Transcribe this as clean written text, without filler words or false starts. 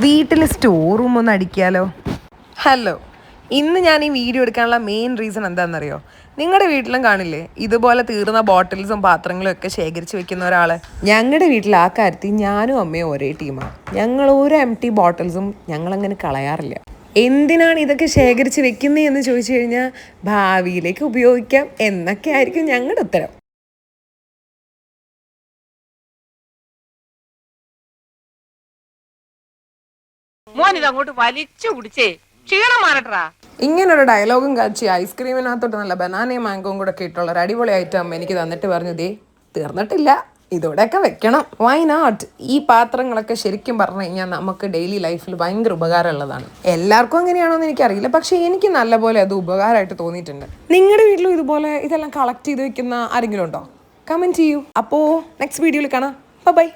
വീട്ടിൽ store room ഒന്ന് അടിക്കാലോ. Hello, ഇന്ന് ഞാൻ ഈ വീഡിയോ എടുക്കാനുള്ള മെയിൻ റീസൺ എന്താണെന്നറിയോ? നിങ്ങളുടെ വീട്ടിലും കാണില്ലേ ഇതുപോലെ തീർന്ന ബോട്ടിൽസും പാത്രങ്ങളും ഒക്കെ ശേഖരിച്ച് വെക്കുന്ന ഒരാളെ? ഞങ്ങളുടെ വീട്ടിൽ ആ കാര്യത്തിൽ ഞാനും അമ്മയും ഒരേ ടീമാണ്. ഞങ്ങൾ ഓരോ എംപ്റ്റി ബോട്ടിൽസും ഞങ്ങളങ്ങനെ കളയാറില്ല. എന്തിനാണ് ഇതൊക്കെ ശേഖരിച്ച് വെക്കുന്നത് എന്ന് ചോദിച്ചു കഴിഞ്ഞാൽ ഭാവിയിലേക്ക് ഉപയോഗിക്കാം എന്നൊക്കെ ആയിരിക്കും ഞങ്ങളുടെ ഉത്തരം. മോനിതങ്ങോട്ട് വലിച്ചു കുടിച്ചേ, ക്ഷീണം മാറട്ടാ. ഇങ്ങനൊരു ഡയലോഗും കാച്ചി ഐസ്ക്രീമിനകത്തോട്ട് നല്ല ബനാനയും മാങ്കോയും കൂടെ ഒക്കെ ഇട്ടുള്ള ഒരു അടിപൊളി ഐറ്റം എനിക്ക് തന്നിട്ട് പറഞ്ഞു, ദേ തീർന്നിട്ടില്ല, ഇതോടെയൊക്കെ വെക്കണം. Why not? ഈ പാത്രങ്ങളൊക്കെ ശരിക്കും പറഞ്ഞു കഴിഞ്ഞാൽ നമുക്ക് ഡെയിലി ലൈഫിൽ ഭയങ്കര ഉപകാരമുള്ളതാണ്. എല്ലാവർക്കും അങ്ങനെയാണോ എന്ന് എനിക്കറിയില്ല, പക്ഷേ എനിക്ക് നല്ലപോലെ അത് ഉപകാരമായിട്ട് തോന്നിയിട്ടുണ്ട്. നിങ്ങളുടെ വീട്ടിലും ഇതുപോലെ ഇതെല്ലാം കളക്ട് ചെയ്ത് വെക്കുന്ന ആരെങ്കിലും ഉണ്ടോ? കമൻറ്റ് ചെയ്യൂ. അപ്പോൾ നെക്സ്റ്റ് വീഡിയോയിൽ കാണാം. ബൈ.